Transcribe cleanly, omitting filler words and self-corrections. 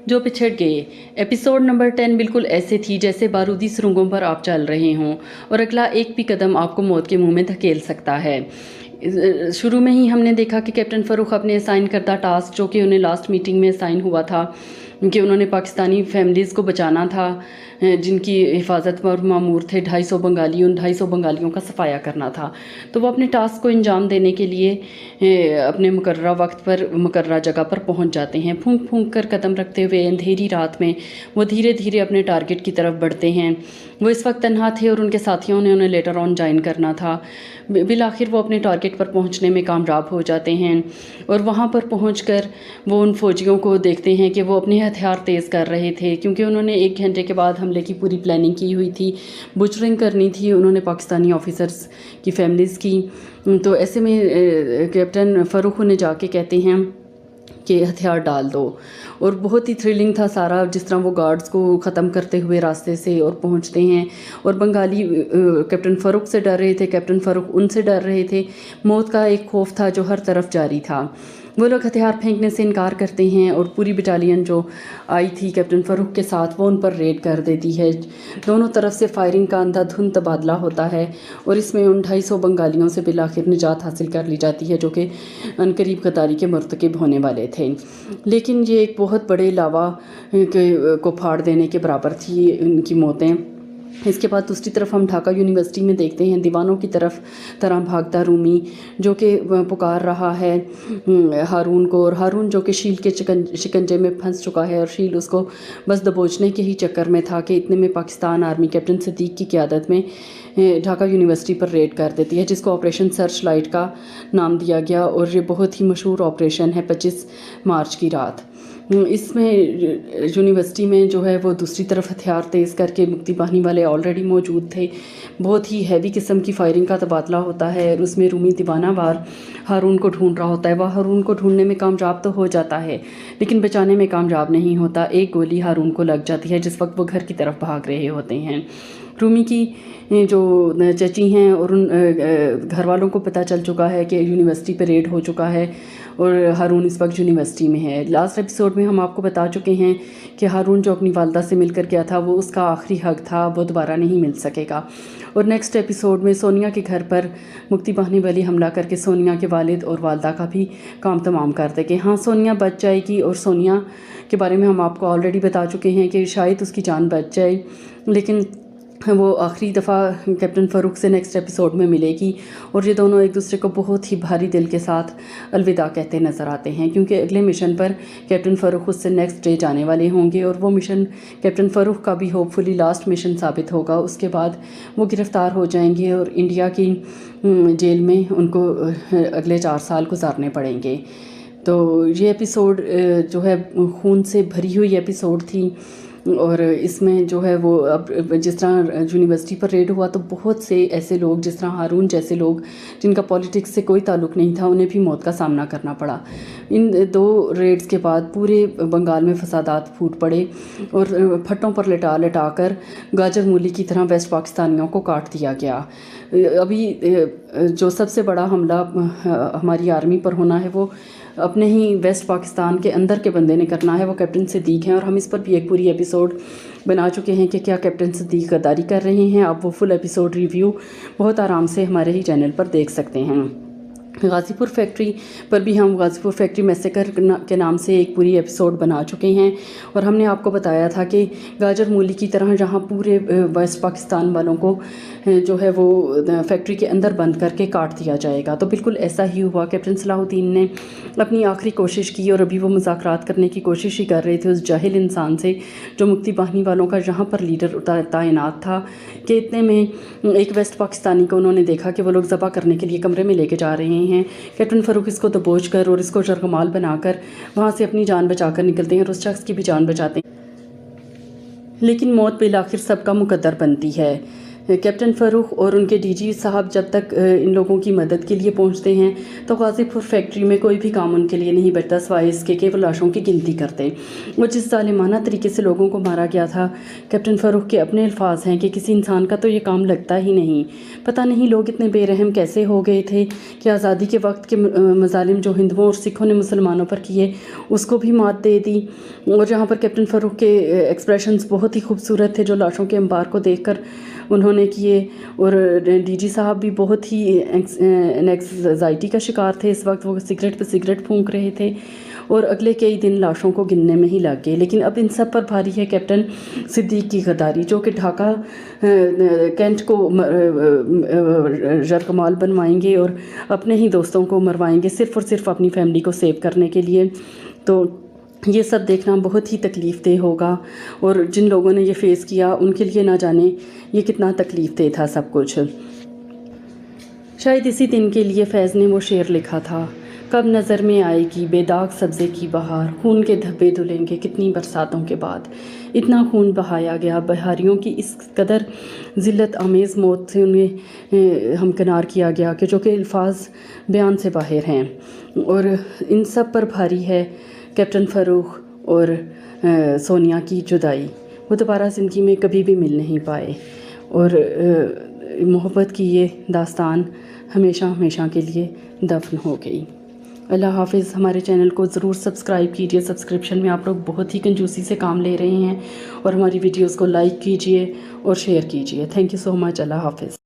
جو پچھڑ گئے۔ Episode number 10 بالکل ایسے تھی جیسے بارودی سرنگوں پر آپ چل رہے ہوں اور اگلا ایک بھی قدم آپ کو موت کے منہ میں دھکیل سکتا ہے۔ شروع میں ہی ہم نے دیکھا کہ کیپٹن فاروق اپنے اسائن کردہ ٹاسک جو کہ انہیں لاسٹ میٹنگ میں اسائن ہوا تھا کہ انہوں نے پاکستانی فیملیز کو بچانا تھا جن کی حفاظت پر مامور تھے 250 بنگالی، ان 250 بنگالیوں کا صفایا کرنا تھا، تو وہ اپنے ٹاسک کو انجام دینے کے لیے اپنے مقررہ وقت پر مقررہ جگہ پر پہنچ جاتے ہیں۔ پھونک پھونک کر قدم رکھتے ہوئے اندھیری رات میں وہ دھیرے دھیرے اپنے ٹارگٹ کی طرف بڑھتے ہیں۔ وہ اس وقت تنہا تھے اور ان کے ساتھیوں نے انہیں لیٹر آن جوائن کرنا تھا۔ بالآخر وہ اپنے ٹارگٹ پر پہنچنے میں کامیاب ہو جاتے ہیں اور وہاں پر پہنچ کر وہ ان فوجیوں کو دیکھتے ہیں کہ وہ اپنے ہتھیار تیز کر رہے تھے کیونکہ انہوں نے 1 گھنٹے کے بعد حملے کی پوری پلاننگ کی ہوئی تھی، بچرنگ کرنی تھی انہوں نے پاکستانی آفیسرز کی فیملیز کی۔ تو ایسے میں کیپٹن فاروق انہیں جا کے کہتے ہیں کہ ہتھیار ڈال دو، اور بہت ہی تھرلنگ تھا سارا جس طرح وہ گارڈز کو ختم کرتے ہوئے راستے سے اور پہنچتے ہیں، اور بنگالی کیپٹن فاروق سے ڈر رہے تھے، کیپٹن فاروق ان سے ڈر رہے تھے۔ موت کا ایک خوف تھا جو ہر طرف جاری تھا۔ وہ لوگ ہتھیار پھینکنے سے انکار کرتے ہیں اور پوری بٹالین جو آئی تھی کیپٹن فاروق کے ساتھ وہ ان پر ریڈ کر دیتی ہے۔ دونوں طرف سے فائرنگ کا اندھا دھند تبادلہ ہوتا ہے اور اس میں ان 250 بنگالیوں سے بالآخر نجات حاصل کر لی جاتی ہے جو کہ عنقریب غداری کے مرتکب ہونے والے تھے، لیکن یہ ایک بہت بڑے لاوا کو پھاڑ دینے کے برابر تھی ان کی موتیں۔ اس کے بعد دوسری طرف ہم ڈھاکہ یونیورسٹی میں دیکھتے ہیں دیوانوں کی طرح بھاگتا رومی جو کہ پکار رہا ہے ہارون کو، اور ہارون جو کہ شیل کے شکنجے میں پھنس چکا ہے اور شیل اس کو بس دبوچنے کے ہی چکر میں تھا کہ اتنے میں پاکستان آرمی کیپٹن صدیق کی قیادت میں ڈھاکہ یونیورسٹی پر ریڈ کر دیتی ہے جس کو آپریشن سرچ لائٹ کا نام دیا گیا، اور یہ بہت ہی مشہور آپریشن ہے 25 مارچ کی رات۔ اس میں یونیورسٹی میں جو ہے وہ دوسری طرف ہتھیار تیز کر کے مکتی باہنی والے آلریڈی موجود تھے، بہت ہی ہیوی قسم کی فائرنگ کا تبادلہ ہوتا ہے اور اس میں رومی دیوانہ وار ہارون کو ڈھونڈ رہا ہوتا ہے۔ وہ ہارون کو ڈھونڈنے میں کامیاب تو ہو جاتا ہے لیکن بچانے میں کامیاب نہیں ہوتا، ایک گولی ہارون کو لگ جاتی ہے جس وقت وہ گھر کی طرف بھاگ رہے ہوتے ہیں۔ رومی کی جو چچی ہیں اور ان گھر والوں کو پتہ چل چکا ہے کہ یونیورسٹی پہ ریڈ ہو چکا ہے اور ہارون اس وقت یونیورسٹی میں ہے۔ لاسٹ ایپیسوڈ میں ہم آپ کو بتا چکے ہیں کہ ہارون جو اپنی والدہ سے مل کر گیا تھا وہ اس کا آخری حق تھا، وہ دوبارہ نہیں مل سکے گا۔ اور نیکسٹ ایپیسوڈ میں سونیا کے گھر پر مکتی باہنی والی حملہ کر کے سونیا کے والد اور والدہ کا بھی کام تمام کر دے گے۔ ہاں، سونیا بچ جائے گی اور سونیا کے بارے میں ہم آپ کو آلریڈی بتا چکے ہیں کہ شاید اس کی جان بچ جائے، لیکن وہ آخری دفعہ کیپٹن فاروق سے نیکسٹ ایپیسوڈ میں ملے گی اور یہ دونوں ایک دوسرے کو بہت ہی بھاری دل کے ساتھ الوداع کہتے نظر آتے ہیں کیونکہ اگلے مشن پر کیپٹن فاروق اس سے نیکسٹ ڈے جانے والے ہوں گے، اور وہ مشن کیپٹن فاروق کا بھی ہوپ فلی لاسٹ مشن ثابت ہوگا۔ اس کے بعد وہ گرفتار ہو جائیں گے اور انڈیا کی جیل میں ان کو اگلے 4 سال گزارنے پڑیں گے۔ تو یہ ایپیسوڈ جو ہے خون سے بھری ہوئی ایپیسوڈ تھی، اور اس میں جو ہے وہ اب جس طرح یونیورسٹی پر ریڈ ہوا تو بہت سے ایسے لوگ جس طرح ہارون جیسے لوگ جن کا پالیٹکس سے کوئی تعلق نہیں تھا انہیں بھی موت کا سامنا کرنا پڑا۔ ان 2 ریڈز کے بعد پورے بنگال میں فسادات پھوٹ پڑے اور پھٹوں پر لٹا لٹا کر گاجر مولی کی طرح ویسٹ پاکستانیوں کو کاٹ دیا گیا۔ ابھی جو سب سے بڑا حملہ ہماری آرمی پر ہونا ہے وہ اپنے ہی ویسٹ پاکستان کے اندر کے بندے نے کرنا ہے، وہ کیپٹن صدیق ہیں، اور ہم اس پر بھی ایک پوری ایپیسوڈ بنا چکے ہیں کہ کیا کیپٹن صدیق غداری کر رہے ہیں۔ آپ وہ فل ایپیسوڈ ریویو بہت آرام سے ہمارے ہی چینل پر دیکھ سکتے ہیں۔ غازی پور فیکٹری پر بھی ہم غازی پور فیکٹری میسیکر کے نام سے ایک پوری ایپیسوڈ بنا چکے ہیں، اور ہم نے آپ کو بتایا تھا کہ گاجر مولی کی طرح جہاں پورے ویسٹ پاکستان والوں کو جو ہے وہ فیکٹری کے اندر بند کر کے کاٹ دیا جائے گا، تو بالکل ایسا ہی ہوا۔ کیپٹن صلاح الدین نے اپنی آخری کوشش کی اور ابھی وہ مذاکرات کرنے کی کوشش ہی کر رہے تھے اس جاہل انسان سے جو مکتی باہنی والوں کا یہاں پر لیڈر تعینات تھا، کہ اتنے میں ایک ویسٹ پاکستانی کو انہوں نے دیکھا کہ وہ لوگ ذبح کرنے کے لیے کمرے میں لے کے جا رہے ہیں۔ کیپٹن فاروق اس کو دبوچ کر اور اس کو جرگمال بنا کر وہاں سے اپنی جان بچا کر نکلتے ہیں اور اس شخص کی بھی جان بچاتے ہیں، لیکن موت بالآخر سب کا مقدر بنتی ہے۔ کیپٹن فروخ اور ان کے ڈی جی صاحب جب تک ان لوگوں کی مدد کے لیے پہنچتے ہیں تو غازی پور فیکٹری میں کوئی بھی کام ان کے لیے نہیں بچتا سوائے اس کے کہ وہ لاشوں کی گنتی کرتے. وہ جس ظالمانہ طریقے سے لوگوں کو مارا گیا تھا، کیپٹن فروخ کے اپنے الفاظ ہیں کہ کسی انسان کا تو یہ کام لگتا ہی نہیں. پتہ نہیں لوگ اتنے بے رحم کیسے ہو گئے تھے کہ آزادی کے وقت کے مظالم جو ہندوؤں اور سکھوں نے مسلمانوں پر کیے اس کو بھی مات دے دی. اور جہاں پر کیپٹن فروخ کے ایکسپریشنز بہت ہی خوبصورت تھے جو لاشوں کے انبار کو دیکھ کر انہوں نے کیے. اور ڈی جی صاحب بھی بہت ہی اینگزائٹی کا شکار تھے اس وقت. وہ سگریٹ پہ سگریٹ پھونک رہے تھے اور اگلے کئی دن لاشوں کو گننے میں ہی لگ گئے. لیکن اب ان سب پر بھاری ہے کیپٹن صدیق کی غداری، جو کہ ڈھاکہ کینٹ کو یرغمال بنوائیں گے اور اپنے ہی دوستوں کو مروائیں گے صرف اور صرف اپنی فیملی کو سیو کرنے کے لیے. تو یہ سب دیکھنا بہت ہی تکلیف دہ ہوگا، اور جن لوگوں نے یہ فیس کیا ان کے لیے نہ جانے یہ کتنا تکلیف دہ تھا سب کچھ. شاید اسی دن کے لیے فیض نے وہ شعر لکھا تھا، کب نظر میں آئے گی بے داغ سبزے کی بہار، خون کے دھبے دھلیں گے کتنی برساتوں کے بعد. اتنا خون بہایا گیا، بہاریوں کی اس قدر ذلت آمیز موت سے انہیں ہمکنار کیا گیا کہ جو کہ الفاظ بیان سے باہر ہیں. اور ان سب پر بھاری ہے کیپٹن فروخ اور سونیا کی جدائی. وہ دوبارہ زندگی میں کبھی بھی مل نہیں پائے، اور محبت کی یہ داستان ہمیشہ ہمیشہ کے لیے دفن ہو گئی. اللہ حافظ. ہمارے چینل کو ضرور سبسکرائب کیجئے. سبسکرپشن میں آپ لوگ بہت ہی کنجوسی سے کام لے رہے ہیں، اور ہماری ویڈیوز کو لائک کیجئے اور شیئر کیجئے. تھینک یو سو مچ. اللہ حافظ.